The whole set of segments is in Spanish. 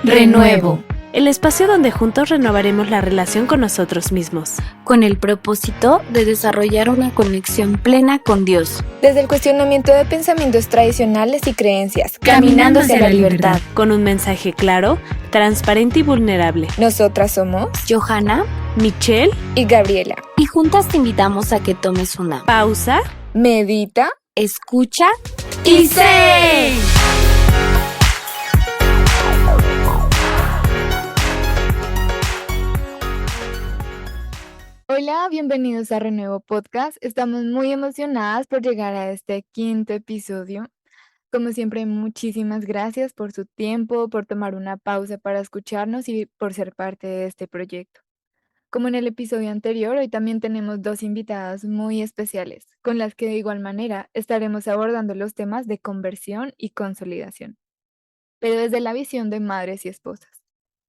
Renuevo. El espacio donde juntos renovaremos la relación con nosotros mismos. Con el propósito de desarrollar una conexión plena con Dios. Desde el cuestionamiento de pensamientos tradicionales y creencias, caminando hacia la libertad. Con un mensaje claro, transparente y vulnerable. Nosotras somos Johanna, Michelle y Gabriela. Y juntas te invitamos a que tomes una pausa, medita, escucha y sé. Hola, bienvenidos a Renuevo Podcast. Estamos muy emocionadas por llegar a este 5º episodio. Como siempre, muchísimas gracias por su tiempo, por tomar una pausa para escucharnos y por ser parte de este proyecto. Como en el episodio anterior, hoy también tenemos 2 invitadas muy especiales, con las que de igual manera estaremos abordando los temas de conversión y consolidación, pero desde la visión de madres y esposas.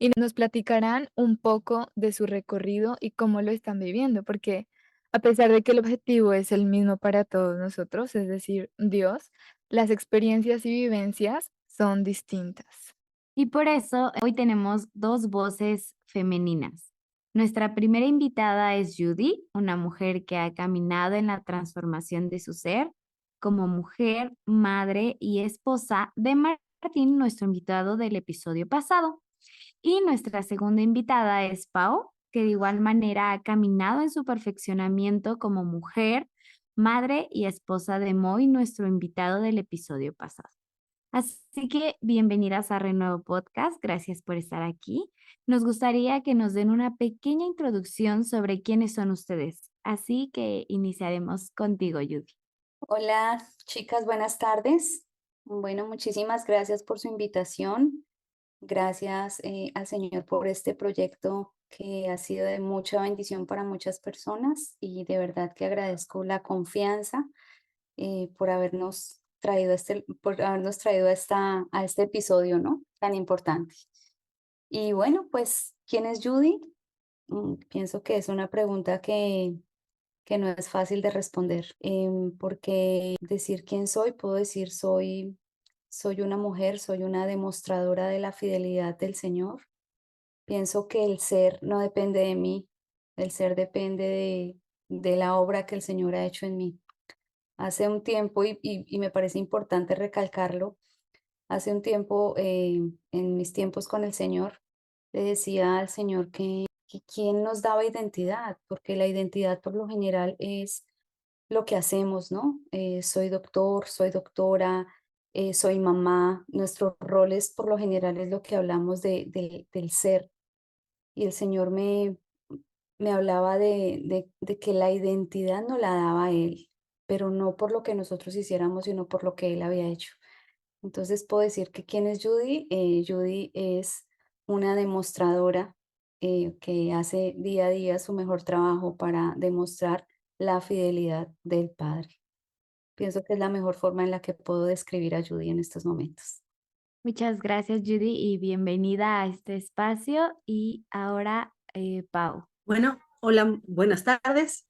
Y nos platicarán un poco de su recorrido y cómo lo están viviendo, porque a pesar de que el objetivo es el mismo para todos nosotros, es decir, Dios, las experiencias y vivencias son distintas. Y por eso hoy tenemos 2 voces femeninas. Nuestra primera invitada es Judy, una mujer que ha caminado en la transformación de su ser como mujer, madre y esposa de Martín, nuestro invitado del episodio pasado. Y nuestra segunda invitada es Pau, que de igual manera ha caminado en su perfeccionamiento como mujer, madre y esposa de Moy, nuestro invitado del episodio pasado. Así que bienvenidas a Renuevo Podcast, gracias por estar aquí. Nos gustaría que nos den una pequeña introducción sobre quiénes son ustedes. Así que iniciaremos contigo, Judy. Hola, chicas, buenas tardes. Bueno, muchísimas gracias por su invitación. Gracias al Señor por este proyecto que ha sido de mucha bendición para muchas personas y de verdad que agradezco la confianza por habernos traído a este episodio, ¿no? Tan importante. Y bueno, pues, ¿quién es Judy? Pienso que es una pregunta que no es fácil de responder, porque decir quién soy, puedo decir soy una mujer, soy una demostradora de la fidelidad del Señor. Pienso que el ser no depende de mí, el ser depende de la obra que el Señor ha hecho en mí. Hace un tiempo, y me parece importante recalcarlo, hace un tiempo, en mis tiempos con el Señor, le decía al Señor que quién nos daba identidad, porque la identidad por lo general es lo que hacemos, ¿no? Soy doctor, soy doctora, soy mamá. Nuestros roles por lo general es lo que hablamos del ser. Y el Señor me hablaba de que la identidad no la daba Él, pero no por lo que nosotros hiciéramos, sino por lo que Él había hecho. Entonces puedo decir que ¿quién es Judy? Judy es una demostradora que hace día a día su mejor trabajo para demostrar la fidelidad del Padre. Pienso que es la mejor forma en la que puedo describir a Judy en estos momentos. Muchas gracias, Judy, y bienvenida a este espacio. Y ahora, Pau. Bueno, hola, buenas tardes.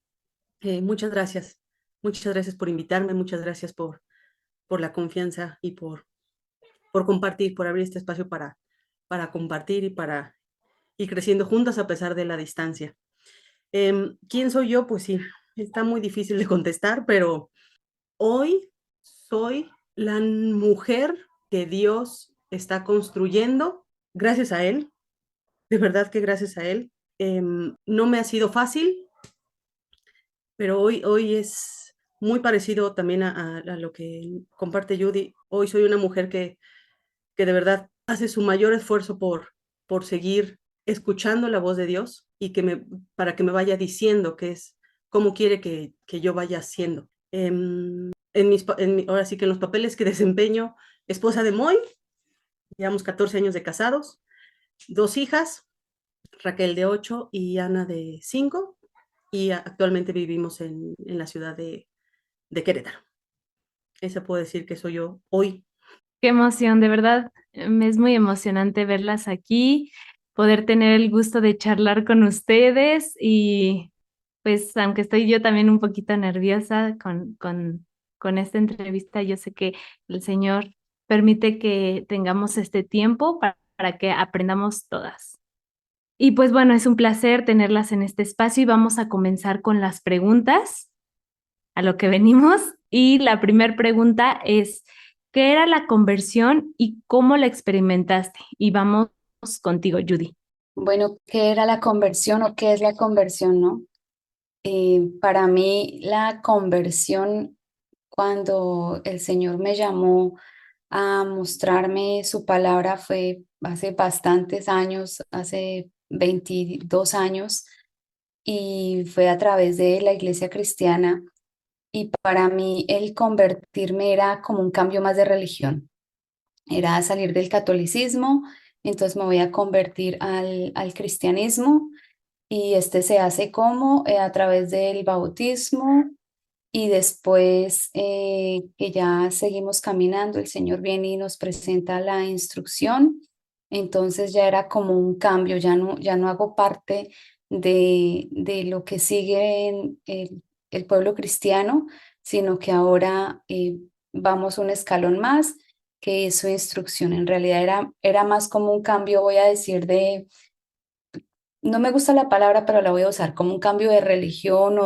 Muchas gracias. Muchas gracias por invitarme, muchas gracias por la confianza y por compartir, por abrir este espacio para compartir y para ir creciendo juntas a pesar de la distancia. ¿Quién soy yo? Pues sí, está muy difícil de contestar, pero hoy soy la mujer que Dios está construyendo gracias a Él, de verdad que gracias a Él. No me ha sido fácil, pero hoy es muy parecido también a lo que comparte Judy. Hoy soy una mujer que de verdad hace su mayor esfuerzo por seguir escuchando la voz de Dios y para que me vaya diciendo cómo quiere que yo vaya haciendo. Ahora sí que en los papeles que desempeño, esposa de Moy, llevamos 14 años de casados, 2 hijas, Raquel de 8 y Ana de 5, y actualmente vivimos en la ciudad de Querétaro. Esa puedo decir que soy yo hoy. Qué emoción, de verdad, me es muy emocionante verlas aquí, poder tener el gusto de charlar con ustedes y pues aunque estoy yo también un poquito nerviosa con esta entrevista, yo sé que el Señor permite que tengamos este tiempo para que aprendamos todas. Y pues bueno, es un placer tenerlas en este espacio y vamos a comenzar con las preguntas a lo que venimos. Y la primera pregunta es, ¿qué era la conversión y cómo la experimentaste? Y vamos contigo, Judy. Bueno, ¿qué era la conversión o qué es la conversión, no? Para mí, la conversión, cuando el Señor me llamó a mostrarme su palabra, fue hace bastantes años, hace 22 años, y fue a través de la iglesia cristiana. Y para mí, el convertirme era como un cambio más de religión, era salir del catolicismo, entonces me voy a convertir al cristianismo. Y este se hace como a través del bautismo y después que ya seguimos caminando, el Señor viene y nos presenta la instrucción. Entonces ya era como un cambio, ya no hago parte de lo que sigue en el pueblo cristiano, sino que ahora vamos un escalón más, que es su instrucción. En realidad era más como un cambio, voy a decir, no me gusta la palabra, pero la voy a usar como un cambio de religión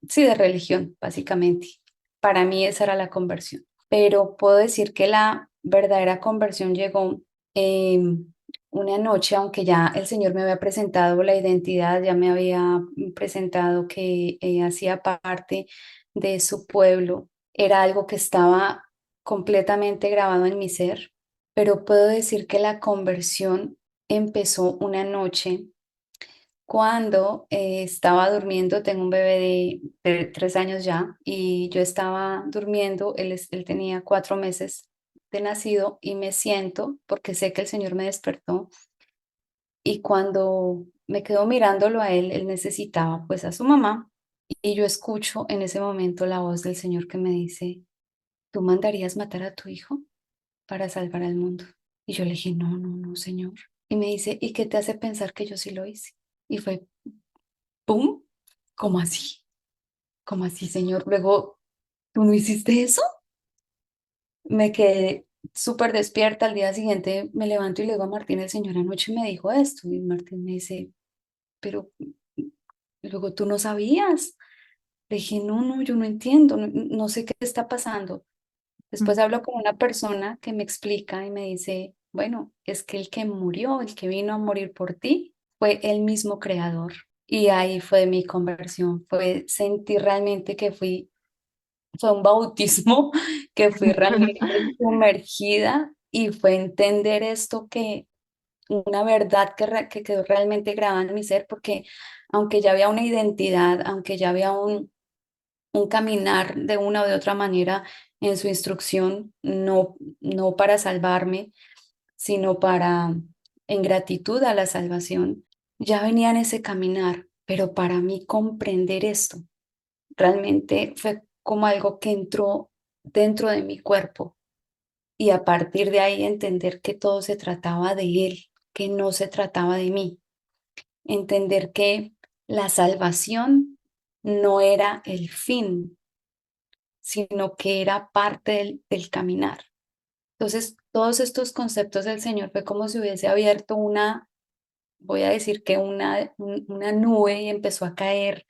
sí, de religión, básicamente. Para mí esa era la conversión. Pero puedo decir que la verdadera conversión llegó una noche, aunque ya el Señor me había presentado la identidad, ya me había presentado que hacía parte de su pueblo. Era algo que estaba completamente grabado en mi ser, pero puedo decir que la conversión empezó una noche cuando estaba durmiendo. Tengo un bebé de 3 años ya, y yo estaba durmiendo, él tenía 4 meses de nacido, y me siento porque sé que el Señor me despertó, y cuando me quedo mirándolo a él, él necesitaba pues a su mamá, y yo escucho en ese momento la voz del Señor que me dice: ¿tú mandarías matar a tu hijo para salvar al mundo? Y yo le dije: no, no, no, Señor. Y me dice: ¿y qué te hace pensar que yo sí lo hice? Y fue ¡pum! ¿Cómo así? ¿Cómo así, Señor? Luego, ¿tú no hiciste eso? Me quedé súper despierta. Al día siguiente me levanto y le digo a Martín: el Señor anoche me dijo esto. Y Martín me dice: pero luego tú no sabías. Le dije: no, no, yo no entiendo, no, no sé qué está pasando. Después hablo con una persona que me explica y me dice: bueno, es que el que murió, el que vino a morir por ti, fue el mismo creador. Y ahí fue mi conversión, fue sentir realmente que fue un bautismo, que fui realmente sumergida, y fue entender esto, que una verdad que quedó realmente grabada en mi ser, porque aunque ya había una identidad, aunque ya había un caminar de una o de otra manera en su instrucción, no para salvarme, sino en gratitud a la salvación, ya venía en ese caminar. Pero para mí comprender esto realmente fue como algo que entró dentro de mi cuerpo, y a partir de ahí entender que todo se trataba de Él, que no se trataba de mí. Entender que la salvación no era el fin, sino que era parte del caminar. Entonces, todos estos conceptos del Señor fue como si hubiese abierto voy a decir que una nube, y empezó a caer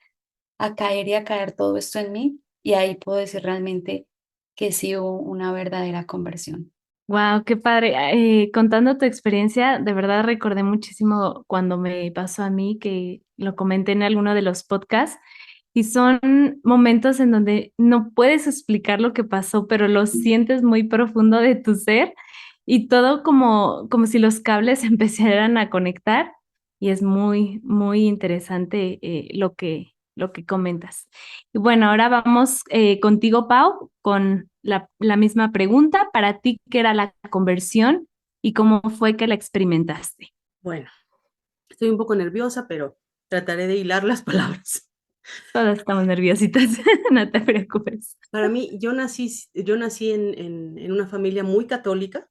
y a caer todo esto en mí, y ahí puedo decir realmente que sí hubo una verdadera conversión. Wow, qué padre. Contando tu experiencia, de verdad recordé muchísimo cuando me pasó a mí, que lo comenté en alguno de los podcasts, y son momentos en donde no puedes explicar lo que pasó, pero lo sientes muy profundo de tu ser, y todo como si los cables empezaran a conectar, y es muy, muy interesante lo que comentas. Y bueno, ahora vamos contigo, Pau, con la misma pregunta. Para ti, ¿qué era la conversión y cómo fue que la experimentaste? Bueno, estoy un poco nerviosa, pero trataré de hilar las palabras. Todas estamos nerviositas, no te preocupes. Para mí, yo nací en una familia muy católica.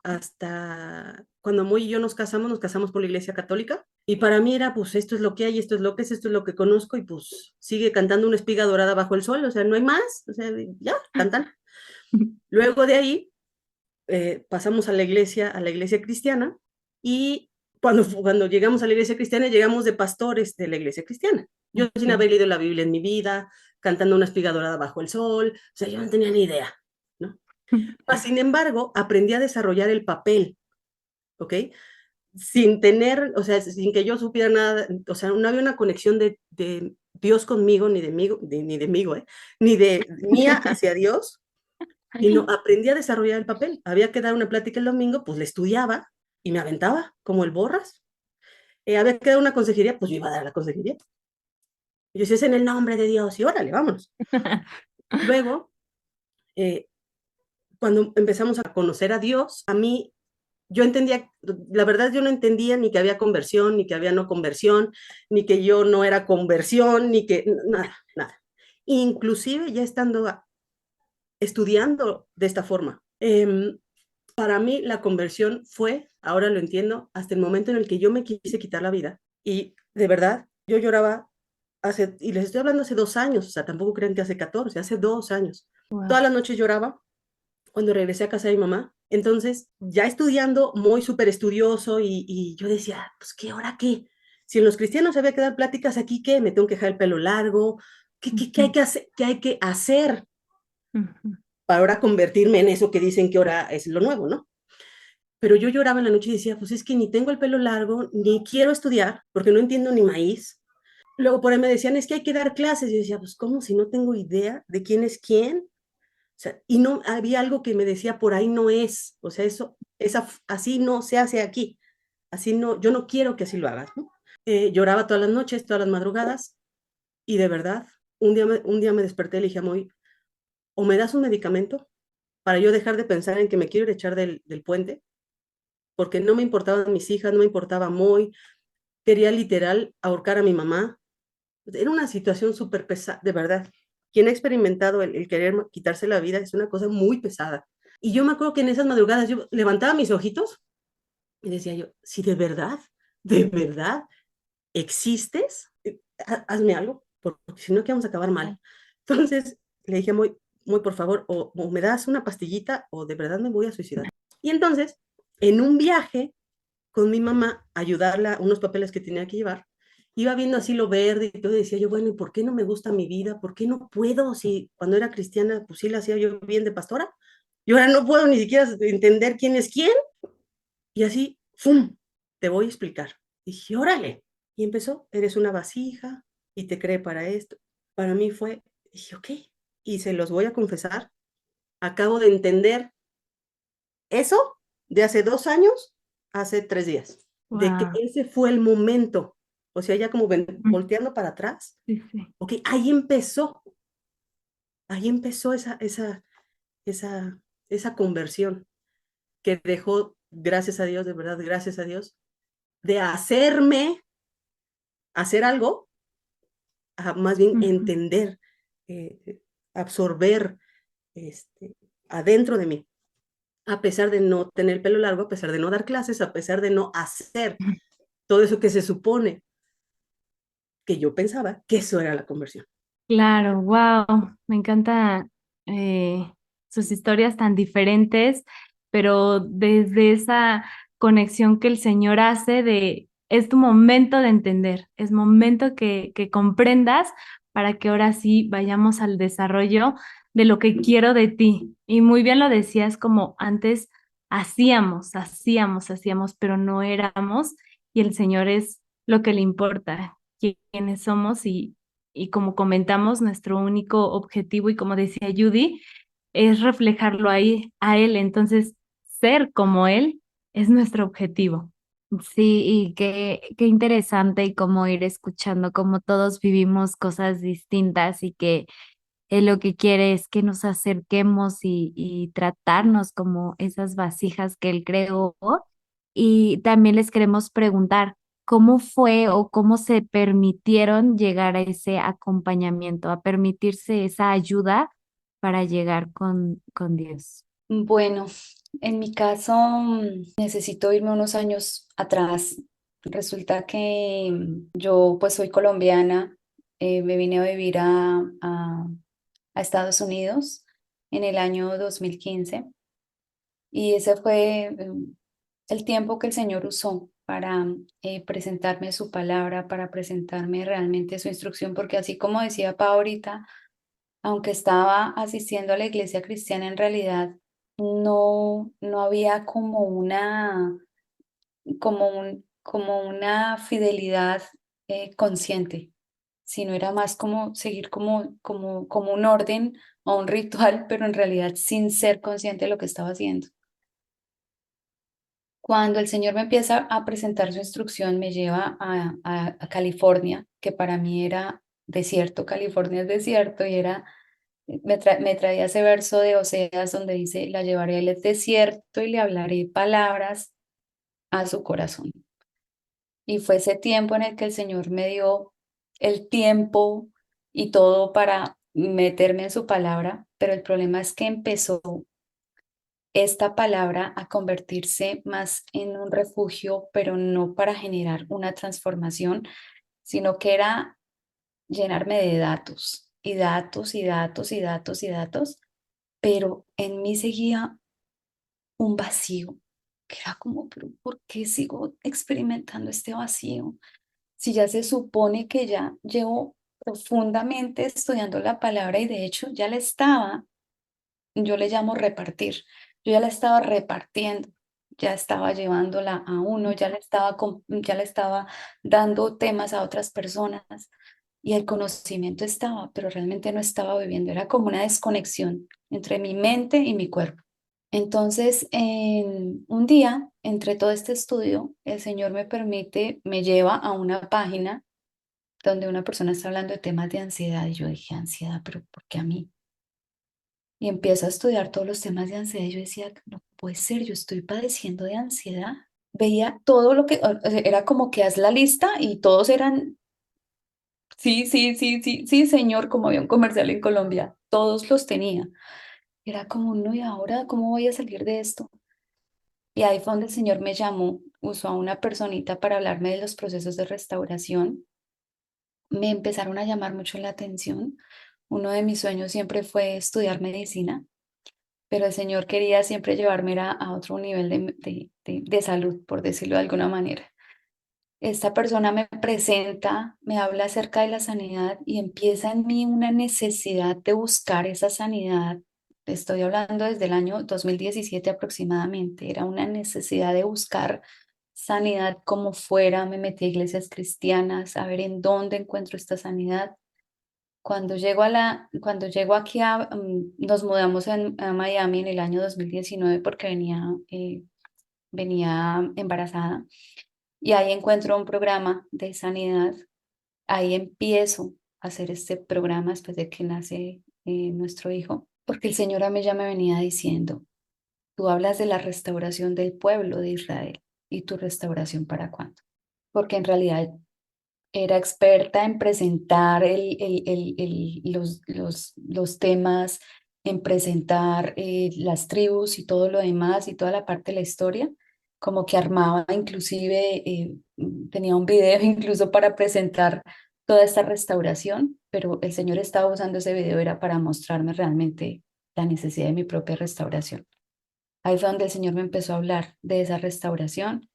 Hasta cuando Moy y yo nos casamos por la iglesia católica. Y para mí era, pues, esto es lo que hay, esto es lo que es, esto es lo que conozco, y pues sigue cantando una espiga dorada bajo el sol, o sea, no hay más, o sea, ya, cantan. Luego de ahí, pasamos a la iglesia cristiana, y cuando llegamos a la iglesia cristiana, llegamos de pastores de la iglesia cristiana. Yo sin Ok. haber leído la Biblia en mi vida, cantando una espiga dorada bajo el sol, o sea, yo no tenía ni idea, ¿no? Sin embargo, aprendí a desarrollar el papel, ¿ok? Sin tener, o sea, sin que yo supiera nada, o sea, no había una conexión de Dios conmigo, ni de mí, ni de mía hacia Dios, sino aprendí a desarrollar el papel. Había que dar una plática el domingo, pues le estudiaba y me aventaba como el borras. Había que dar una consejería, pues yo iba a dar la consejería. Y yo decía, es en el nombre de Dios, y órale, vámonos. Luego, eh, cuando empezamos a conocer a Dios, a mí, yo entendía, la verdad yo no entendía ni que había conversión, ni que había no conversión, ni que yo no era conversión, ni que nada, nada. Inclusive ya estando estudiando de esta forma. Para mí la conversión fue, ahora lo entiendo, hasta el momento en el que yo me quise quitar la vida, y de verdad yo lloraba y les estoy hablando hace 2 años, o sea, tampoco crean que hace 14, hace 2 años. Wow. Todas las noches lloraba cuando regresé a casa de mi mamá. Entonces, ya estudiando, muy súper estudioso, y yo decía, pues, ¿qué hora qué? Si en los cristianos había que dar pláticas, aquí, ¿qué? ¿Me tengo que dejar el pelo largo? ¿Qué hay que hacer? ¿Qué hay que hacer para ahora convertirme en eso que dicen que ahora es lo nuevo, ¿no? Pero yo lloraba en la noche y decía, pues es que ni tengo el pelo largo, ni quiero estudiar, porque no entiendo ni maíz. Luego por ahí me decían, es que hay que dar clases. Y yo decía, pues ¿cómo si no tengo idea de quién es quién? O sea, y no había algo que me decía, por ahí no es. O sea, así no se hace aquí. Así no, yo no quiero que así lo hagas, ¿no? Lloraba todas las noches, todas las madrugadas, y de verdad, un día me desperté y le dije a Moy, o me das un medicamento para yo dejar de pensar en que me quiero ir a echar del puente, porque no me importaban mis hijas, no me importaba Moy, quería literal ahorcar a mi mamá. Era una situación súper pesada, de verdad. Quien ha experimentado el querer quitarse la vida es una cosa muy pesada. Y yo me acuerdo que en esas madrugadas yo levantaba mis ojitos y decía yo, si de verdad existes, hazme algo, porque si no, que vamos a acabar mal. Entonces le dije, muy, muy por favor, o me das una pastillita o de verdad me voy a suicidar. Y entonces, en un viaje con mi mamá, ayudarla a unos papeles que tenía que llevar, iba viendo así lo verde y todo, y decía yo, bueno, ¿y por qué no me gusta mi vida? ¿Por qué no puedo? Si cuando era cristiana, pues sí la hacía yo bien de pastora, y ahora no puedo ni siquiera entender quién es quién. Y así, ¡fum! Te voy a explicar. Y dije, órale. Y empezó, eres una vasija y te cree para esto. Para mí fue, dije, ok. Y se los voy a confesar, acabo de entender eso de hace 2 años, hace 3 días, de que Wow. ese fue el momento. O sea, ya como volteando para atrás, Sí, sí. ok, ahí empezó esa conversión que dejó, gracias a Dios, de verdad, gracias a Dios, de hacerme hacer algo, a más bien entender, absorber adentro de mí, a pesar de no tener el pelo largo, a pesar de no dar clases, a pesar de no hacer todo eso que se supone que yo pensaba que eso era la conversión. Claro, wow, me encanta sus historias tan diferentes, pero desde esa conexión que el Señor hace de, es tu momento de entender, es momento que comprendas para que ahora sí vayamos al desarrollo de lo que quiero de ti. Y muy bien lo decías, como antes hacíamos, pero no éramos, y el Señor es lo que le importa, quiénes somos y como comentamos, nuestro único objetivo, y como decía Judy, es reflejarlo ahí a él. Entonces, ser como él es nuestro objetivo. Sí, y qué interesante y cómo ir escuchando cómo todos vivimos cosas distintas y que Él lo que quiere es que nos acerquemos y tratarnos como esas vasijas que Él creó. Y también les queremos preguntar, ¿cómo fue o cómo se permitieron llegar a ese acompañamiento, a permitirse esa ayuda para llegar con Dios? Bueno, en mi caso, necesito irme unos años atrás. Resulta que yo pues soy colombiana, me vine a vivir a Estados Unidos en el año 2015. Y ese fue el tiempo que el Señor usó para presentarme su palabra, para presentarme realmente su instrucción, porque así como decía Pau ahorita, aunque estaba asistiendo a la iglesia cristiana, en realidad no había como una fidelidad consciente, sino era más como seguir como un orden o un ritual, pero en realidad sin ser consciente de lo que estaba haciendo. Cuando el Señor me empieza a presentar su instrucción, me lleva a California, que para mí era desierto. California es desierto y me traía ese verso de Oseas donde dice, la llevaré al desierto y le hablaré palabras a su corazón. Y fue ese tiempo en el que el Señor me dio el tiempo y todo para meterme en su palabra, pero el problema es que empezó esta palabra a convertirse más en un refugio, pero no para generar una transformación, sino que era llenarme de datos y datos y datos y datos y datos, pero en mí seguía un vacío, que era como, pero ¿por qué sigo experimentando este vacío? Si ya se supone que ya llevo profundamente estudiando la palabra y de hecho ya la estaba, yo le llamo repartir, yo ya la estaba repartiendo, ya estaba llevándola a uno, ya le estaba dando temas a otras personas y el conocimiento estaba, pero realmente no estaba viviendo, era como una desconexión entre mi mente y mi cuerpo. Entonces, un día, entre todo este estudio, el Señor me lleva a una página donde una persona está hablando de temas de ansiedad y yo dije, ansiedad, pero ¿por qué a mí? Y empiezo a estudiar todos los temas de ansiedad y yo decía, no puede ser, yo estoy padeciendo de ansiedad. Veía todo lo que, o sea, era como que haz la lista y todos eran, sí, sí, sí, sí, sí, señor, como había un comercial en Colombia, todos los tenía. Era como, no, ¿y ahora cómo voy a salir de esto? Y ahí fue donde el Señor me llamó, usó a una personita para hablarme de los procesos de restauración. Me empezaron a llamar mucho la atención. Uno de mis sueños siempre fue estudiar medicina, pero el Señor quería siempre llevarme a otro nivel de salud, por decirlo de alguna manera. Esta persona me presenta, me habla acerca de la sanidad y empieza en mí una necesidad de buscar esa sanidad. Estoy hablando desde el año 2017 aproximadamente. Era una necesidad de buscar sanidad como fuera. Me metí a iglesias cristianas a ver en dónde encuentro esta sanidad. Cuando llego aquí nos mudamos a Miami en el año 2019 porque venía embarazada y ahí encuentro un programa de sanidad. Ahí empiezo a hacer este programa después de que nace nuestro hijo, porque el Señor a mí ya me venía diciendo, tú hablas de la restauración del pueblo de Israel y tu restauración para cuándo, porque en realidad era experta en presentar los temas, en presentar las tribus y todo lo demás y toda la parte de la historia, como que armaba inclusive, tenía un video incluso para presentar toda esta restauración, pero el Señor estaba usando ese video era para mostrarme realmente la necesidad de mi propia restauración. Ahí fue donde el Señor me empezó a hablar de esa restauración.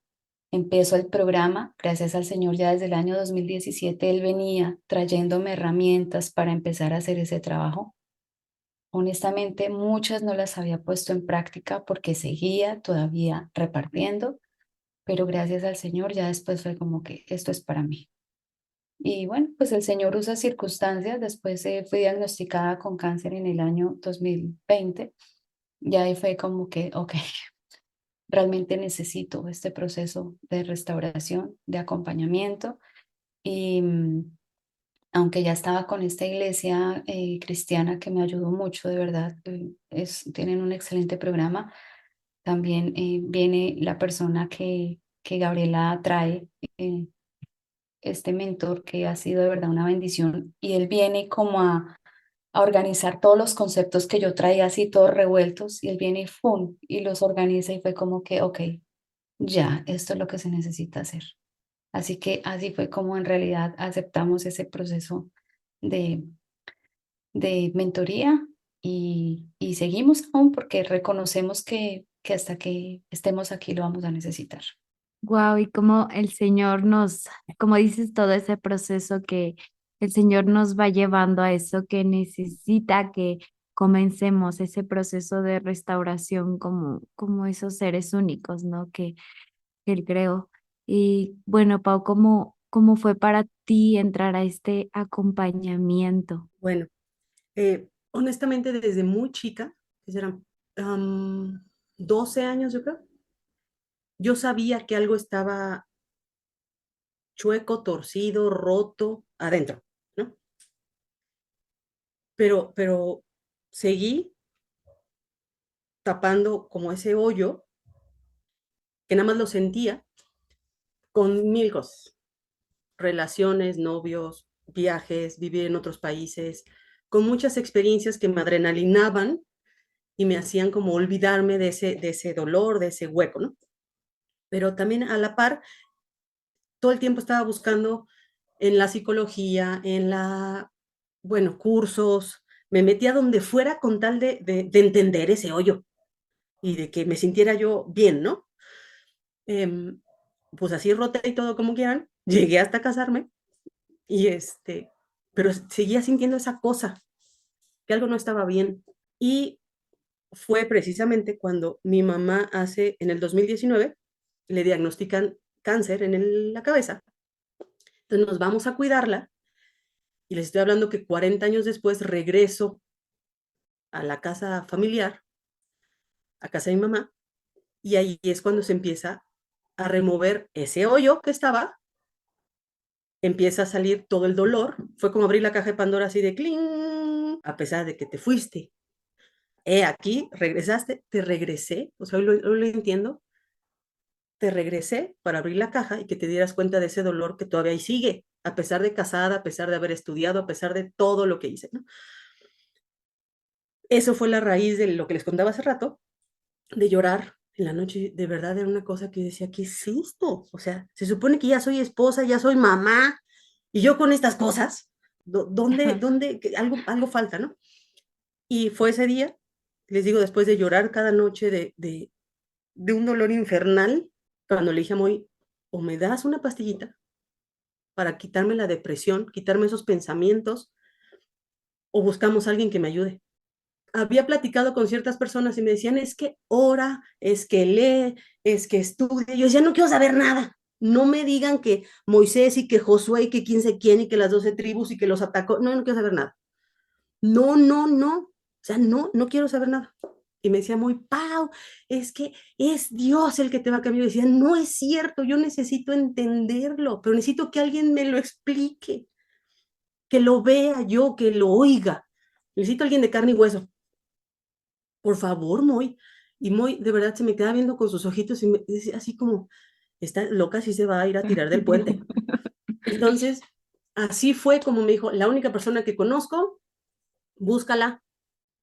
Empezó el programa, gracias al Señor, ya desde el año 2017 Él venía trayéndome herramientas para empezar a hacer ese trabajo. Honestamente, muchas no las había puesto en práctica porque seguía todavía repartiendo, pero gracias al Señor ya después fue como que esto es para mí. Y bueno, pues el Señor usa circunstancias. Después fui diagnosticada con cáncer en el año 2020. Y ahí fue como que, ok, realmente necesito este proceso de restauración, de acompañamiento. Y aunque ya estaba con esta iglesia cristiana que me ayudó mucho, de verdad, tienen un excelente programa, también viene la persona que Gabriela trae, este mentor que ha sido de verdad una bendición, y él viene como a organizar todos los conceptos que yo traía así todos revueltos, y él viene y ¡fum! Y los organiza y fue como que, ok, ya, esto es lo que se necesita hacer. Así que así fue como en realidad aceptamos ese proceso de, de mentoría y seguimos aún porque reconocemos que que hasta que estemos aquí lo vamos a necesitar. Wow, y como el Señor como dices, todo ese proceso que el Señor nos va llevando a eso que necesita que comencemos ese proceso de restauración como esos seres únicos, ¿no? Que Él creó. Y bueno, Pau, ¿cómo fue para ti entrar a este acompañamiento? Bueno, honestamente desde muy chica, que serán 12 años yo creo, yo sabía que algo estaba chueco, torcido, roto adentro, ¿no? Pero seguí tapando como ese hoyo que nada más lo sentía con mil cosas, relaciones, novios, viajes, vivir en otros países, con muchas experiencias que me adrenalinaban y me hacían como olvidarme de ese dolor, de ese hueco, ¿no? Pero también a la par, todo el tiempo estaba buscando en la psicología, bueno, cursos, me metía donde fuera con tal de entender ese hoyo y de que me sintiera yo bien, ¿no? Em, pues así rota y todo como quieran, llegué hasta casarme y pero seguía sintiendo esa cosa, que algo no estaba bien. Y fue precisamente cuando mi mamá en el 2019, le diagnostican cáncer en la cabeza. Entonces nos vamos a cuidarla y les estoy hablando que 40 años después regreso a la casa familiar, a casa de mi mamá, y ahí es cuando se empieza a remover ese hoyo que estaba, empieza a salir todo el dolor, fue como abrir la caja de Pandora así de cling, a pesar de que te fuiste. Aquí, regresaste, te regresé, o sea, hoy lo entiendo, te regresé para abrir la caja y que te dieras cuenta de ese dolor que todavía ahí sigue, a pesar de casada, a pesar de haber estudiado, a pesar de todo lo que hice, ¿no? Eso fue la raíz de lo que les contaba hace rato, de llorar en la noche. De verdad era una cosa que decía, ¿qué es esto? O sea, se supone que ya soy esposa, ya soy mamá, y yo con estas cosas, ¿dónde algo falta, ¿no? Y fue ese día, les digo, después de llorar cada noche de un dolor infernal, cuando le dije a Moy, o me das una pastillita para quitarme la depresión, quitarme esos pensamientos, o buscamos a alguien que me ayude. Había platicado con ciertas personas y me decían, es que ora, es que lee, es que estudia. Yo decía, no quiero saber nada. No me digan que Moisés y que Josué y que quién sé quién y que las 12 tribus y que los atacó. No, no quiero saber nada. No, no, no. O sea, no quiero saber nada. Y me decía muy, Pau, es que es Dios el que te va a cambiar. Yo decía, no es cierto, yo necesito entenderlo, pero necesito que alguien me lo explique, que lo vea yo, que lo oiga. Necesito alguien de carne y hueso. Por favor, Moy. Y Moy, de verdad, se me queda viendo con sus ojitos y me decía así como, está loca, si se va a ir a tirar del puente. Entonces, así fue como me dijo, la única persona que conozco, búscala,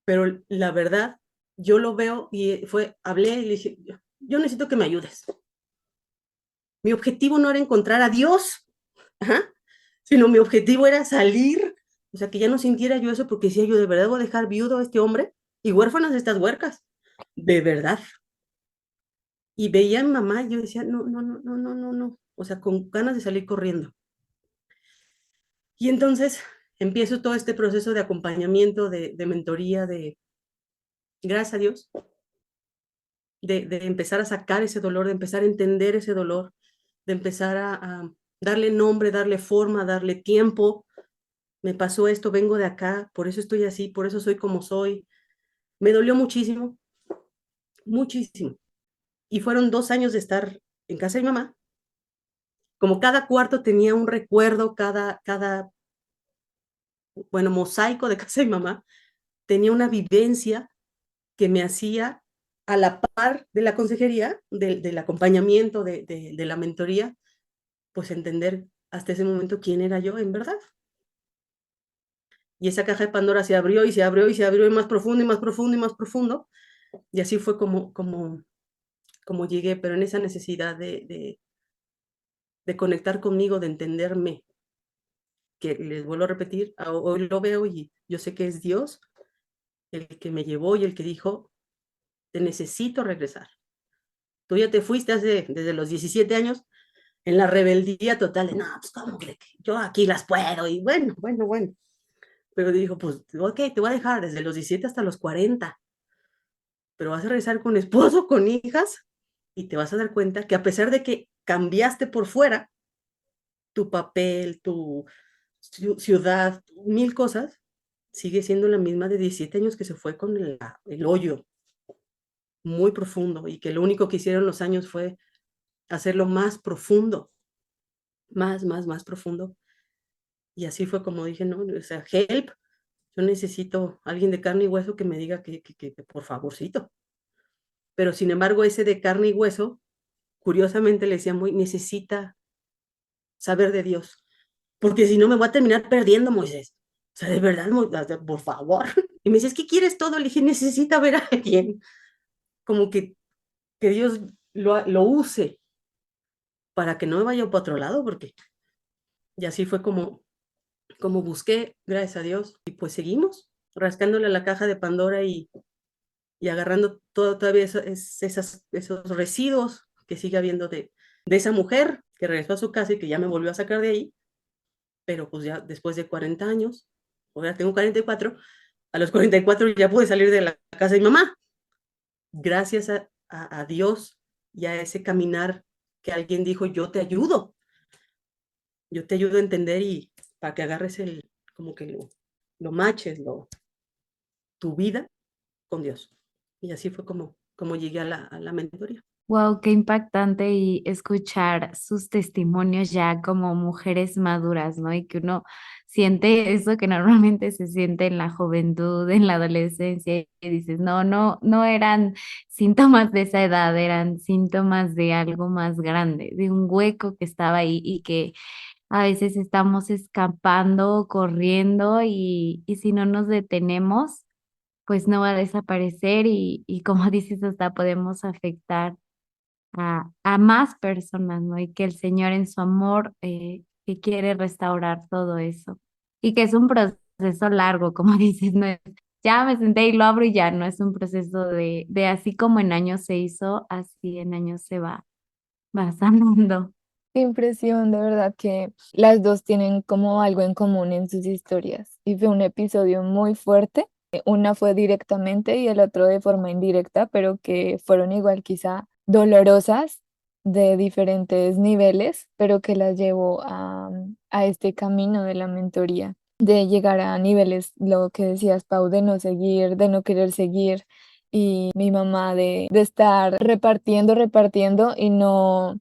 pero la verdad, yo lo veo y hablé y le dije, yo necesito que me ayudes. Mi objetivo no era encontrar a Dios, ajá, sino mi objetivo era salir, o sea, que ya no sintiera yo eso, porque decía yo, de verdad voy a dejar viudo a este hombre y huérfanas estas huercas, de verdad. Y veía a mi mamá y yo decía, no, no, no, no, no, no, no, o sea, con ganas de salir corriendo. Y entonces empiezo todo este proceso de acompañamiento, de mentoría, gracias a Dios, de empezar a sacar ese dolor, de empezar a entender ese dolor, de empezar a darle nombre, darle forma, darle tiempo. Me pasó esto, vengo de acá, por eso estoy así, por eso soy como soy. Me dolió muchísimo, muchísimo. Y fueron 2 años de estar en casa de mi mamá. Como cada cuarto tenía un recuerdo, bueno, mosaico de casa de mi mamá, tenía una vivencia que me hacía, a la par de la consejería, del acompañamiento, de la mentoría, pues entender hasta ese momento quién era yo en verdad. Y esa caja de Pandora se abrió y se abrió y se abrió y más profundo y más profundo y más profundo. Y así fue como llegué, pero en esa necesidad de conectar conmigo, de entenderme, que les vuelvo a repetir, hoy lo veo y yo sé que es Dios el que me llevó y el que dijo, te necesito regresar. Tú ya te fuiste desde los 17 años en la rebeldía total de, no, pues cómo que yo aquí las puedo, y bueno. Pero dijo, pues, ok, te voy a dejar desde los 17 hasta los 40, pero vas a regresar con esposo, con hijas, y te vas a dar cuenta que a pesar de que cambiaste por fuera, tu papel, tu ciudad, mil cosas, sigue siendo la misma de 17 años que se fue con el hoyo muy profundo y que lo único que hicieron los años fue hacerlo más profundo, más profundo. Y así fue como dije, no, o sea, help, yo necesito alguien de carne y hueso que me diga que por favorcito. Pero sin embargo, ese de carne y hueso, curiosamente le decía muy, necesita saber de Dios, porque si no me voy a terminar perdiendo, Moisés. O sea, de verdad, por favor. Y me decía, ¿qué quieres todo? Le dije, necesita ver a alguien, como que Dios lo use para que no me vaya para otro lado, porque y así fue como busqué, gracias a Dios, y pues seguimos rascándole la caja de Pandora y agarrando todavía esos residuos que sigue habiendo de esa mujer que regresó a su casa y que ya me volvió a sacar de ahí, pero pues ya después de 40 años, ahora tengo 44, a los 44 ya pude salir de la casa de mi mamá, gracias a Dios y a ese caminar que alguien dijo, yo te ayudo a entender y para que agarres como que lo matches, tu vida con Dios. Y así fue como llegué a la mentoría. Wow, qué impactante y escuchar sus testimonios ya como mujeres maduras, ¿no? Y que uno siente eso que normalmente se siente en la juventud, en la adolescencia, y dices, no eran síntomas de esa edad, eran síntomas de algo más grande, de un hueco que estaba ahí y que a veces estamos escapando, corriendo y si no nos detenemos, pues no va a desaparecer y como dices, hasta podemos afectar a más personas, ¿no? Y que el Señor en su amor que quiere restaurar todo eso. Y que es un proceso largo, como dices, no es, ya me senté y lo abro y ya, no es un proceso de así como en años se hizo, así en años va sanando. Qué impresión, de verdad que las dos tienen como algo en común en sus historias. Y fue un episodio muy fuerte. Una fue directamente y el otro de forma indirecta, pero que fueron igual quizá dolorosas de diferentes niveles, pero que las llevó a este camino de la mentoría, de llegar a niveles, lo que decías, Pau, de no seguir, de no querer seguir. Y mi mamá de estar repartiendo y no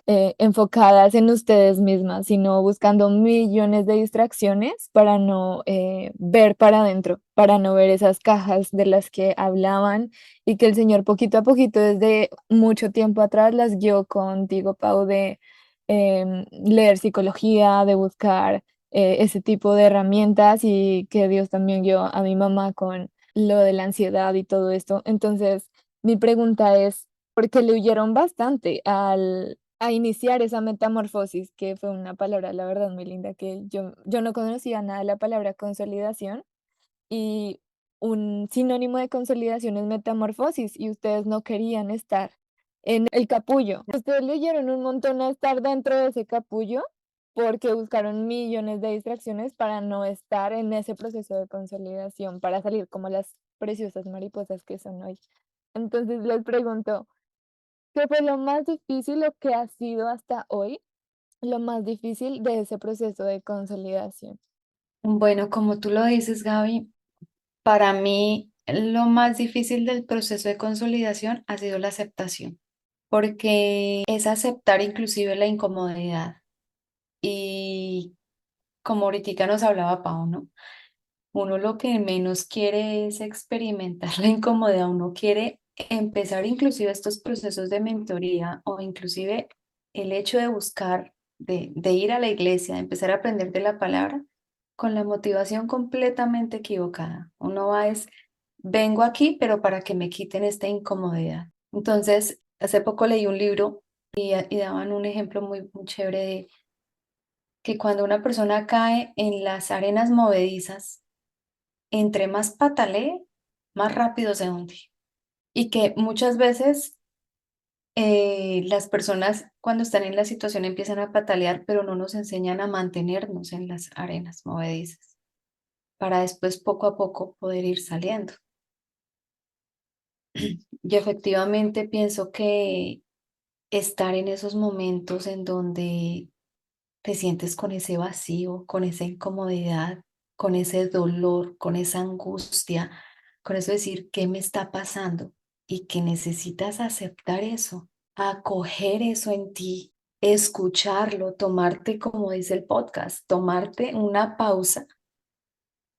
enfocadas en ustedes mismas, sino buscando millones de distracciones para no ver para adentro, para no ver esas cajas de las que hablaban y que el Señor poquito a poquito desde mucho tiempo atrás las guió contigo, Pau, de leer psicología, de buscar ese tipo de herramientas y que Dios también guió a mi mamá con lo de la ansiedad y todo esto. Entonces, mi pregunta es, porque le huyeron bastante a iniciar esa metamorfosis, que fue una palabra, la verdad, muy linda, que yo no conocía nada de la palabra consolidación y un sinónimo de consolidación es metamorfosis y ustedes no querían estar en el capullo. Ustedes le oyeron un montón a estar dentro de ese capullo porque buscaron millones de distracciones para no estar en ese proceso de consolidación, para salir como las preciosas mariposas que son hoy. Entonces les pregunto, ¿qué fue lo más difícil o qué ha sido hasta hoy lo más difícil de ese proceso de consolidación? Bueno, como tú lo dices, Gaby, para mí lo más difícil del proceso de consolidación ha sido la aceptación, porque es aceptar inclusive la incomodidad. Y como ahorita nos hablaba Pau, ¿no? Uno lo que menos quiere es experimentar la incomodidad, uno quiere empezar inclusive estos procesos de mentoría o inclusive el hecho de buscar, de ir a la iglesia, de empezar a aprender de la palabra con la motivación completamente equivocada. Uno va es, vengo aquí, pero para que me quiten esta incomodidad. Entonces, hace poco leí un libro y daban un ejemplo muy chévere de que cuando una persona cae en las arenas movedizas, entre más patalee, más rápido se hunde. y que muchas veces las personas cuando están en la situación empiezan a patalear, pero no nos enseñan a mantenernos en las arenas movedizas para después poco a poco poder ir saliendo. Y efectivamente pienso que estar en esos momentos en donde te sientes con ese vacío, con esa incomodidad, con ese dolor, con esa angustia, con eso decir, ¿qué me está pasando? Y que necesitas aceptar eso, acoger eso en ti, escucharlo, tomarte, como dice el podcast, tomarte una pausa,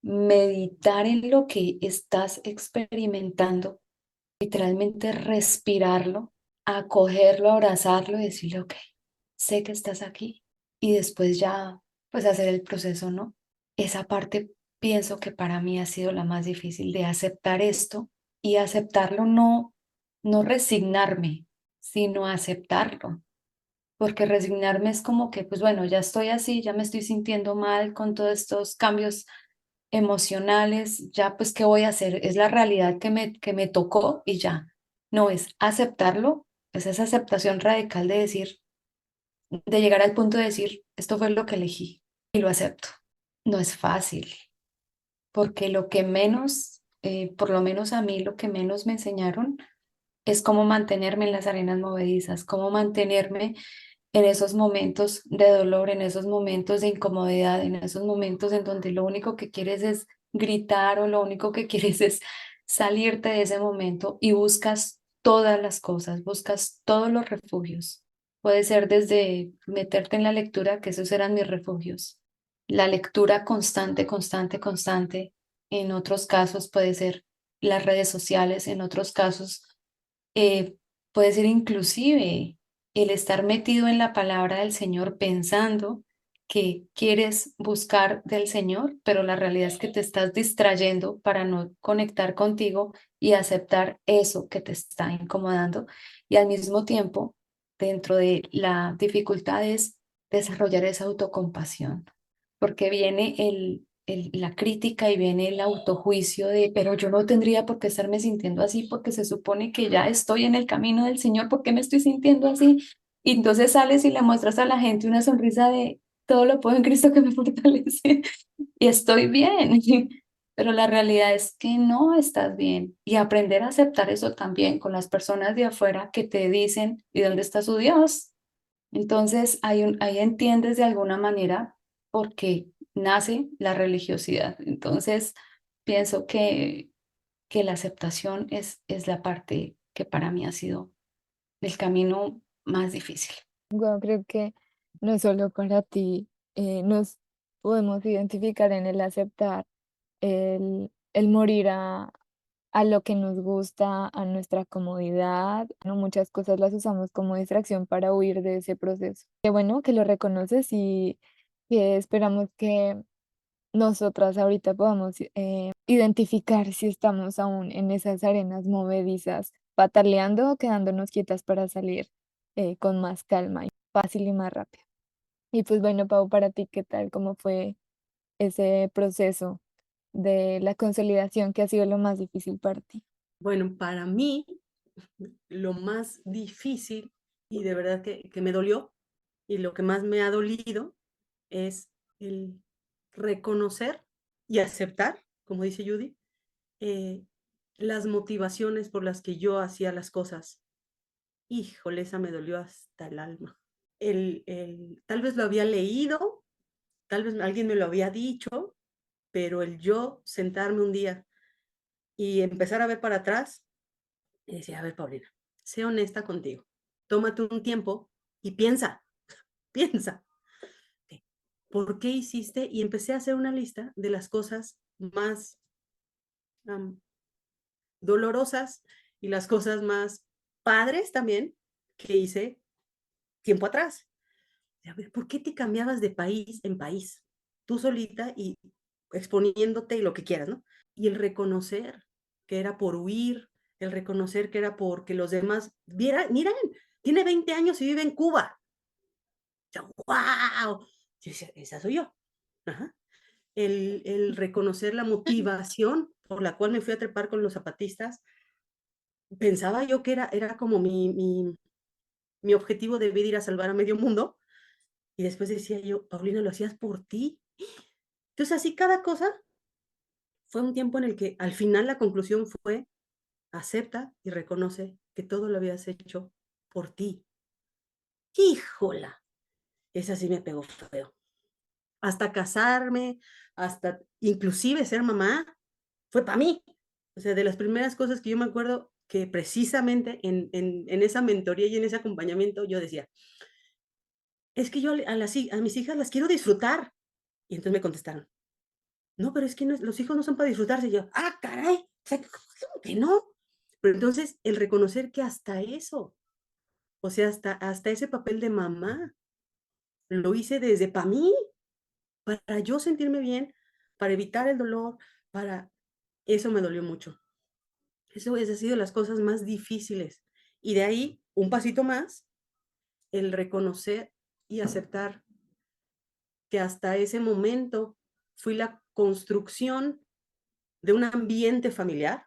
meditar en lo que estás experimentando, literalmente respirarlo, acogerlo, abrazarlo y decirle, ok, sé que estás aquí y después ya, pues hacer el proceso, ¿no? Esa parte pienso que para mí ha sido la más difícil de aceptar esto y aceptarlo no resignarme, sino aceptarlo. Porque resignarme es como que, pues bueno, ya estoy así, ya me estoy sintiendo mal con todos estos cambios emocionales, ya pues, ¿qué voy a hacer? Es la realidad que me tocó y ya. No es aceptarlo, es esa aceptación radical de decir, de llegar al punto de decir, esto fue lo que elegí y lo acepto. No es fácil, porque lo que menos, por lo menos a mí, lo que menos me enseñaron es cómo mantenerme en las arenas movedizas, cómo mantenerme en esos momentos de dolor, en esos momentos de incomodidad, en esos momentos en donde lo único que quieres es gritar o lo único que quieres es salirte de ese momento y buscas todas las cosas, buscas todos los refugios. Puede ser desde meterte en la lectura, que esos eran mis refugios. La lectura constante, constante, constante. En otros casos puede ser las redes sociales, en otros casos eh, puede ser inclusive el estar metido en la palabra del Señor pensando que quieres buscar del Señor, pero la realidad es que te estás distrayendo para no conectar contigo y aceptar eso que te está incomodando. Y al mismo tiempo, dentro de la dificultad es desarrollar esa autocompasión, porque viene la crítica y viene el autojuicio de, pero yo no tendría por qué estarme sintiendo así porque se supone que ya estoy en el camino del Señor, ¿por qué me estoy sintiendo así? Y entonces sales y le muestras a la gente una sonrisa de, todo lo puedo en Cristo que me fortalece y estoy bien. Pero la realidad es que no estás bien y aprender a aceptar eso también con las personas de afuera que te dicen, ¿y dónde está su Dios? Entonces, ahí entiendes de alguna manera por qué nace la religiosidad. Entonces, pienso que la aceptación es la parte que para mí ha sido el camino más difícil. Wow, creo que no solo para ti nos podemos identificar en el aceptar, el morir a lo que nos gusta, a nuestra comodidad. ¿No? Muchas cosas las usamos como distracción para huir de ese proceso. Qué bueno que lo reconoces y que esperamos que nosotras ahorita podamos identificar si estamos aún en esas arenas movedizas, pataleando o quedándonos quietas para salir con más calma y fácil y más rápido. Y pues bueno, Pau, para ti, ¿qué tal? ¿Cómo fue ese proceso de la consolidación que ha sido lo más difícil para ti? Bueno, para mí, lo más difícil y de verdad que me dolió y lo que más me ha dolido es el reconocer y aceptar, como dice Judy, eh, las motivaciones por las que yo hacía las cosas. Híjole, esa me dolió hasta el alma. Tal vez lo había leído, tal vez alguien me lo había dicho, pero el yo sentarme un día y empezar a ver para atrás y decía, a ver, Paulina, sé honesta contigo, tómate un tiempo y piensa, piensa, ¿por qué hiciste? Y empecé a hacer una lista de las cosas más um, dolorosas y las cosas más padres también que hice tiempo atrás. A ver, ¿por qué te cambiabas de país en país? Tú solita y exponiéndote y lo que quieras, ¿no? Y el reconocer que era por huir, el reconocer que era porque los demás vieran, miren, tiene 20 años y vive en Cuba. ¡Wow! Yo decía, esa soy yo. Ajá. El reconocer la motivación por la cual me fui a trepar con los zapatistas pensaba yo que era como mi objetivo de vida ir a salvar a medio mundo. Y después decía yo, Paulina, lo hacías por ti. Entonces, así cada cosa fue un tiempo en el que al final la conclusión fue, acepta y reconoce que todo lo habías hecho por ti. Híjola, esa sí me pegó feo. Hasta casarme, hasta inclusive ser mamá, fue para mí. O sea, de las primeras cosas que yo me acuerdo que precisamente en esa mentoría y en ese acompañamiento yo decía, es que yo a mis hijas las quiero disfrutar. Y entonces me contestaron, no, pero es que los hijos no son para disfrutarse. Y yo, ah, caray, o sea, ¿cómo que no? Pero entonces el reconocer que hasta eso, o sea, hasta ese papel de mamá, lo hice desde para mí, para yo sentirme bien, para evitar el dolor, para... Eso me dolió mucho. Eso ha sido las cosas más difíciles. Y de ahí, un pasito más, el reconocer y aceptar que hasta ese momento fui la construcción de un ambiente familiar,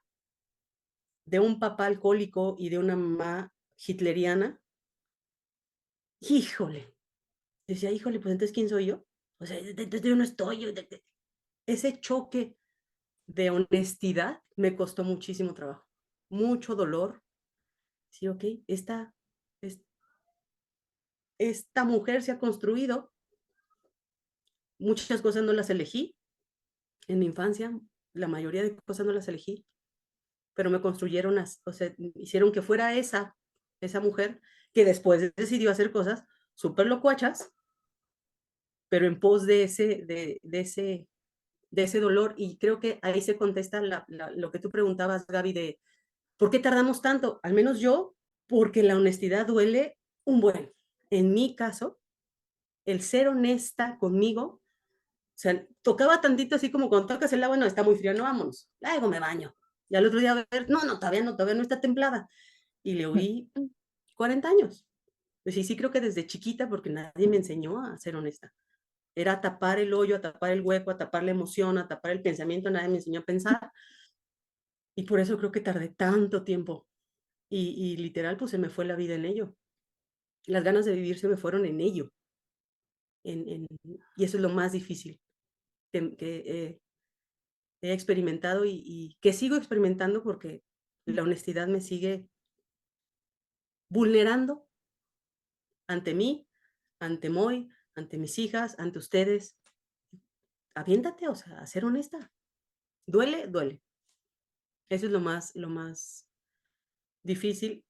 de un papá alcohólico y de una mamá hitleriana. Híjole, decía, híjole, pues entonces, ¿quién soy yo? O sea, yo no estoy. Ese choque de honestidad me costó muchísimo trabajo, mucho dolor. Sí, ok, esta mujer se ha construido, muchas cosas no las elegí en mi infancia, la mayoría de cosas no las elegí, pero me construyeron, o sea, hicieron que fuera esa mujer que después decidió hacer cosas súper locuachas, pero en pos de ese dolor. Y creo que ahí se contesta lo que tú preguntabas, Gaby, de ¿por qué tardamos tanto? Al menos yo, porque la honestidad duele un buen. En mi caso, el ser honesta conmigo, o sea, tocaba tantito así como cuando tocas el agua, no, está muy frío, no, vámonos. Luego me baño. Y al otro día, a ver, no, todavía no está templada. Y le oí 40 años. Pues sí, creo que desde chiquita, porque nadie me enseñó a ser honesta. Era a tapar el hoyo, a tapar el hueco, a tapar la emoción, a tapar el pensamiento, nadie me enseñó a pensar. Y por eso creo que tardé tanto tiempo. Y literal, pues se me fue la vida en ello. Las ganas de vivir se me fueron en ello. Y eso es lo más difícil que he experimentado y que sigo experimentando porque la honestidad me sigue vulnerando ante mí, ante Moy, ante mis hijas, ante ustedes. Aviéntate, o sea, a ser honesta. Duele, duele. Eso es lo más difícil.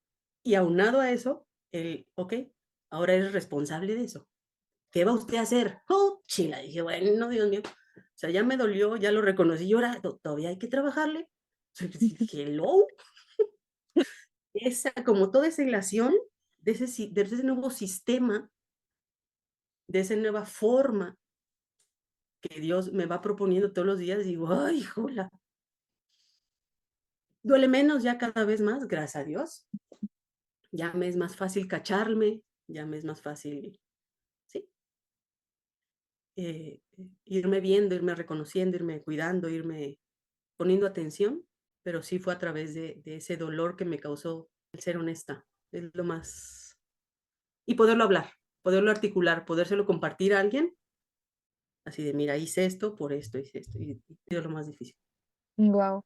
Y aunado a eso, ok, ahora eres responsable de eso. ¿Qué va usted a hacer? Oh, chila, dije, bueno, Dios mío. O sea, ya me dolió, ya lo reconocí. Y ahora todavía hay que trabajarle. Hello. Como toda esa ilación de ese nuevo sistema, de esa nueva forma que Dios me va proponiendo todos los días, digo, ay, jola. Duele menos ya cada vez más, gracias a Dios. Ya me es más fácil cacharme, ya me es más fácil, sí, irme viendo, irme reconociendo, irme cuidando, irme poniendo atención, pero sí fue a través de ese dolor que me causó el ser honesta. Es lo más... Y poderlo hablar, poderlo articular, podérselo compartir a alguien, así de, mira, hice esto, por esto, hice esto, y es lo más difícil. Wow.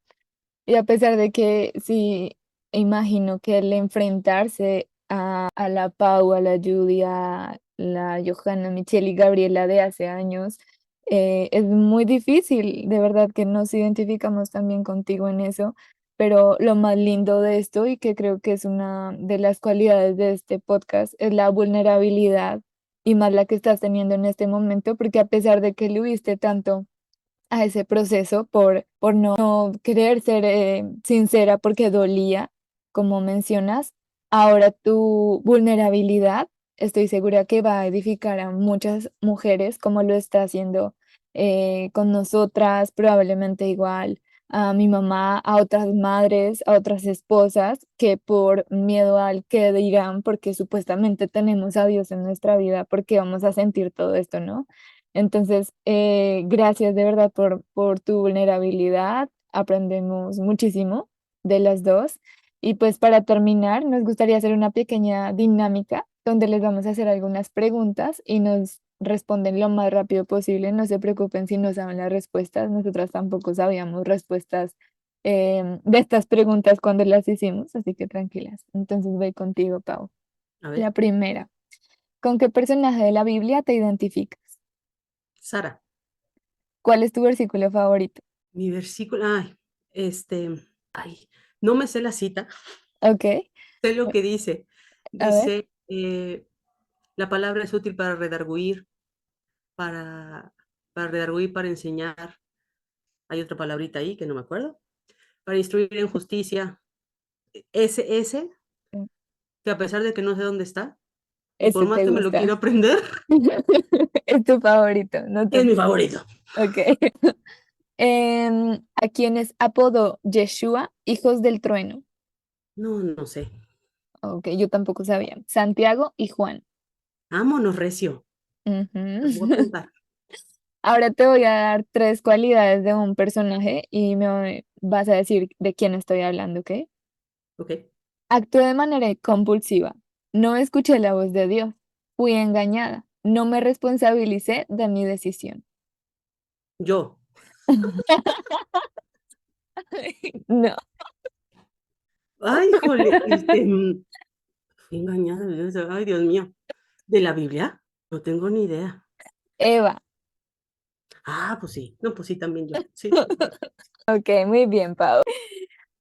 Y a pesar de que sí, imagino que el enfrentarse a la Pau, a la Judy, a la Johanna, Michelle y Gabriela de hace años, es muy difícil, de verdad que nos identificamos también contigo en eso, pero lo más lindo de esto y que creo que es una de las cualidades de este podcast es la vulnerabilidad y más la que estás teniendo en este momento, porque a pesar de que le huiste tanto a ese proceso por no querer ser sincera porque dolía, como mencionas. Ahora tu vulnerabilidad, estoy segura que va a edificar a muchas mujeres como lo está haciendo con nosotras, probablemente igual a mi mamá, a otras madres, a otras esposas que por miedo al que dirán, porque supuestamente tenemos a Dios en nuestra vida, porque vamos a sentir todo esto, ¿no? Entonces, gracias de verdad por tu vulnerabilidad. Aprendemos muchísimo de las dos. Y pues para terminar, nos gustaría hacer una pequeña dinámica donde les vamos a hacer algunas preguntas y nos responden lo más rápido posible. No se preocupen si no saben las respuestas. Nosotras tampoco sabíamos respuestas de estas preguntas cuando las hicimos, así que tranquilas. Entonces voy contigo, Pau. A La ver, primera, ¿con qué personaje de la Biblia te identificas? Sara, ¿Cuál es tu versículo favorito? mi versículo, no me sé la cita, Ok, sé lo que dice. a ver. Dice, la palabra es útil para redarguir, para, para enseñar. Hay otra palabrita ahí que no me acuerdo. Para instruir en justicia. Ese, que a pesar de que no sé dónde está, y por Ese más te que me lo quiero gusta. aprender, Es tu favorito, no te es mi preocupes. favorito. Ok. ¿A quiénes apodó Yeshua, hijos del trueno? No, no sé. Ok, yo tampoco sabía. Santiago y Juan. Vámonos, recio. Las voy a Ujú. apuntar. Ahora te voy a dar tres cualidades de un personaje y me vas a decir de quién estoy hablando, ¿ok? Ok. Actué de manera compulsiva. No escuché la voz de Dios. Fui engañada. No me responsabilicé de mi decisión. Yo. No. Ay, jole, fui engañada. Ay, Dios mío. ¿De la Biblia? No tengo ni idea. Eva. Ah, pues sí. No, pues sí, también yo. Sí. Ok, muy bien, Pau.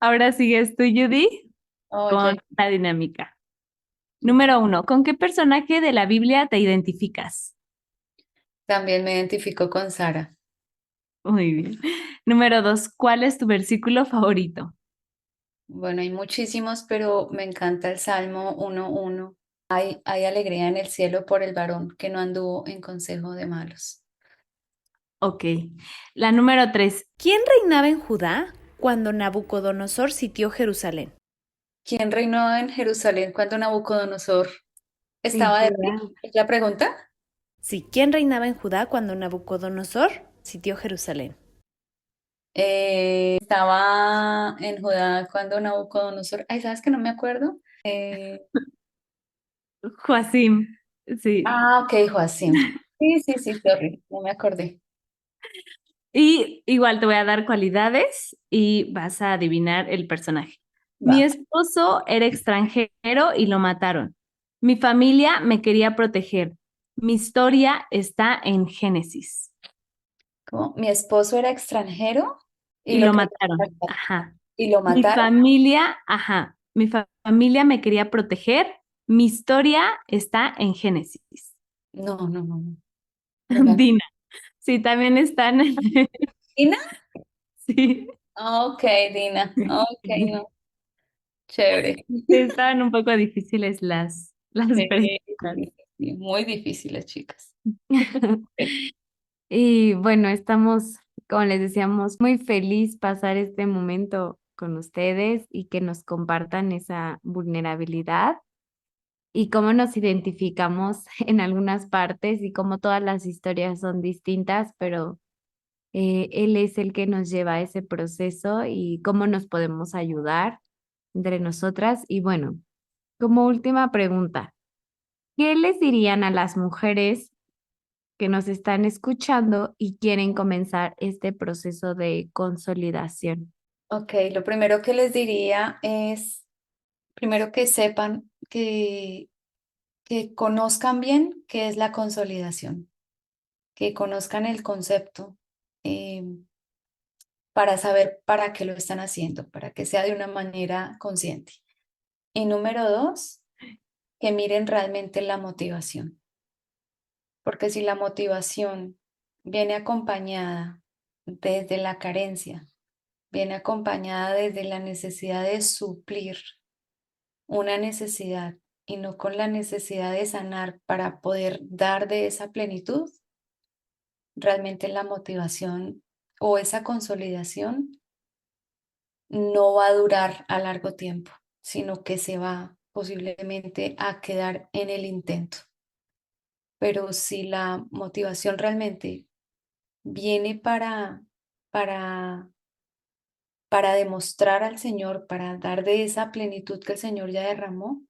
Ahora sigues tú, Judy, con Oye, la dinámica. Número 1, ¿con qué personaje de la Biblia te identificas? también me identifico con Sara. Muy bien. Número 2, ¿cuál es tu versículo favorito? Bueno, hay muchísimos, pero me encanta el Salmo 1:1. Hay alegría en el cielo por el varón que no anduvo en consejo de malos. Ok. La número 3, ¿Quién reinaba en Judá cuando Nabucodonosor sitió Jerusalén? ¿Quién reinó en Jerusalén cuando Nabucodonosor sí, estaba de rey? Judá. ¿Es la pregunta? Sí, ¿quién reinaba en Judá cuando Nabucodonosor sitió Jerusalén? Estaba en Judá cuando Nabucodonosor. Ay, ¿sabes que no me acuerdo? Joacim. Sí. Ok, Joacim. Sí, sí, sí, sorry, no me acordé. Y igual te voy a dar cualidades y vas a adivinar el personaje. Mi Va. esposo era extranjero y lo mataron. Mi familia me quería proteger. Mi historia está en Génesis. ¿Cómo? Mi esposo era extranjero y Y lo lo quería mataron. matar. Ajá. ¿Y lo Mi mataron? familia, ajá. Familia me quería proteger. Mi historia está en Génesis. No, no, no, no. No me acuerdo. Dina. Sí, también están. ¿Dina? Sí. Ok, Dina. Ok, no. Chévere. Sí, estaban un poco difíciles las Sí, preguntas. sí, muy difíciles, chicas. Y bueno, estamos, como les decíamos, muy feliz pasar este momento con ustedes y que nos compartan esa vulnerabilidad y cómo nos identificamos en algunas partes y cómo todas las historias son distintas, pero él es el que nos lleva a ese proceso y cómo nos podemos ayudar entre nosotras. Y bueno, como última pregunta, ¿qué les dirían a las mujeres que nos están escuchando y quieren comenzar este proceso de consolidación? Ok, lo primero que les diría es, primero que sepan que conozcan bien qué es la consolidación, que conozcan el concepto para saber para qué lo están haciendo, para que sea de una manera consciente. Y número dos, que miren realmente la motivación, porque si la motivación viene acompañada desde la carencia, viene acompañada desde la necesidad de suplir una necesidad y no con la necesidad de sanar para poder dar de esa plenitud, realmente la motivación o esa consolidación no va a durar a largo tiempo, sino que se va posiblemente a quedar en el intento. Pero si la motivación realmente viene para para demostrar al Señor, para dar de esa plenitud que el Señor ya derramó,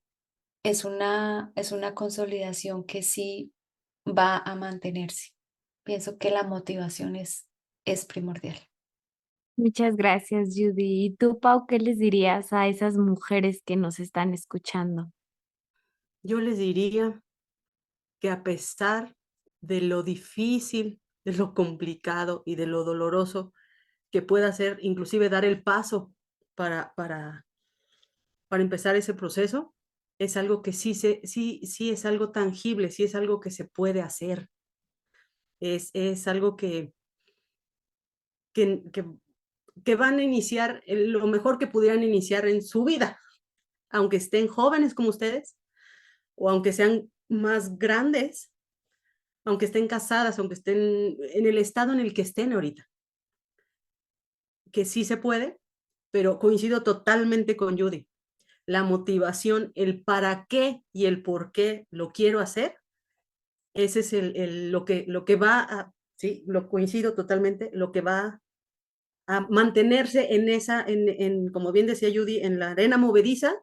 es una consolidación que sí va a mantenerse. Pienso que la motivación es primordial. Muchas gracias, Judy. ¿Y tú, Pau, qué les dirías a esas mujeres que nos están escuchando? Yo les diría que a pesar de lo difícil, de lo complicado y de lo doloroso que pueda ser, inclusive dar el paso para empezar ese proceso, es algo que sí es algo tangible, sí es algo que se puede hacer. Es algo que van a iniciar lo mejor que pudieran iniciar en su vida, aunque estén jóvenes como ustedes, o aunque sean más grandes, aunque estén casadas, aunque estén en el estado en el que estén ahorita. Que sí se puede, pero coincido totalmente con Judy. La motivación, el para qué y el por qué lo quiero hacer, ese es lo que va a, sí, lo coincido totalmente, lo que va a mantenerse en esa, como bien decía Judy, en la arena movediza,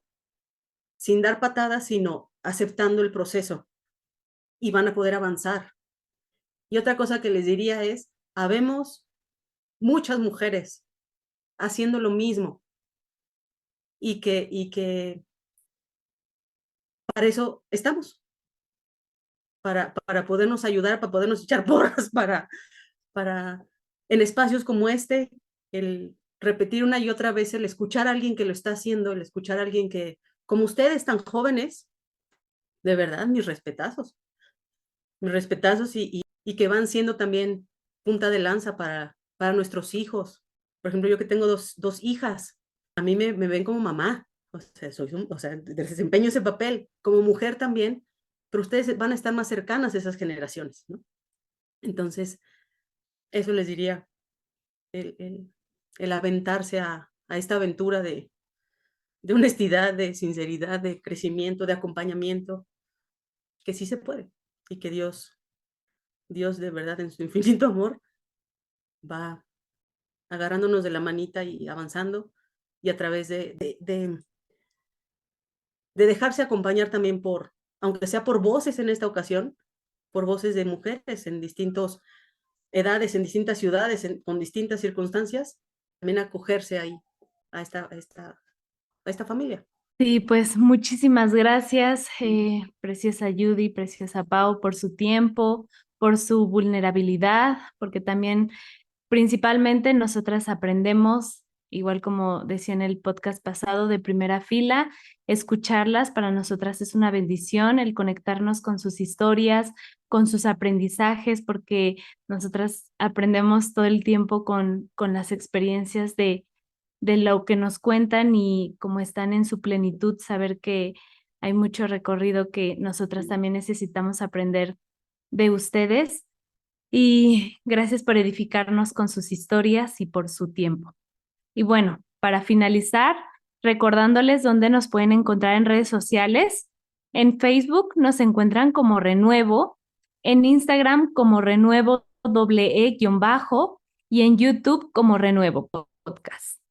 sin dar patadas, sino aceptando el proceso, y van a poder avanzar. Y otra cosa que les diría es, habemos muchas mujeres haciendo lo mismo, y que para eso estamos, para podernos ayudar, para podernos echar porras, para en espacios como este, el repetir una y otra vez, el escuchar a alguien que lo está haciendo, el escuchar a alguien que, como ustedes tan jóvenes, de verdad, mis respetazos y que van siendo también punta de lanza para nuestros hijos. Por ejemplo, yo que tengo dos hijas, a mí me ven como mamá, o sea, desempeño ese papel, como mujer también, pero ustedes van a estar más cercanas a esas generaciones, ¿no? Entonces, eso les diría, el aventarse a esta aventura de honestidad, de sinceridad, de crecimiento, de acompañamiento, que sí se puede, y que Dios de verdad en su infinito amor va agarrándonos de la manita y avanzando, y a través de dejarse acompañar también por, aunque sea por voces en esta ocasión, por voces de mujeres en distintas edades, en distintas ciudades, con distintas circunstancias, también acogerse ahí a esta familia. Sí, pues muchísimas gracias, preciosa Judy, preciosa Pau, por su tiempo, por su vulnerabilidad, porque también principalmente nosotras aprendemos, igual como decía en el podcast pasado, de primera fila, escucharlas para nosotras es una bendición el conectarnos con sus historias, con sus aprendizajes, porque nosotras aprendemos todo el tiempo con las experiencias de lo que nos cuentan, y como están en su plenitud, saber que hay mucho recorrido que nosotras también necesitamos aprender de ustedes. Y gracias por edificarnos con sus historias y por su tiempo. Y bueno, para finalizar, recordándoles dónde nos pueden encontrar en redes sociales. En Facebook nos encuentran como Renuevo, en Instagram como Renuevo _, y en YouTube como Renuevo Podcast.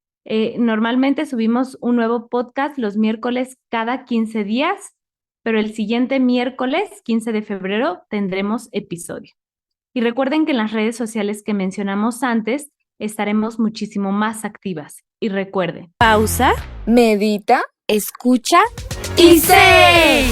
Normalmente subimos un nuevo podcast los miércoles cada 15 días, pero el siguiente miércoles, 15 de febrero, tendremos episodio. Y recuerden que en las redes sociales que mencionamos antes estaremos muchísimo más activas. Y recuerden, Pausa, Medita escucha y sé.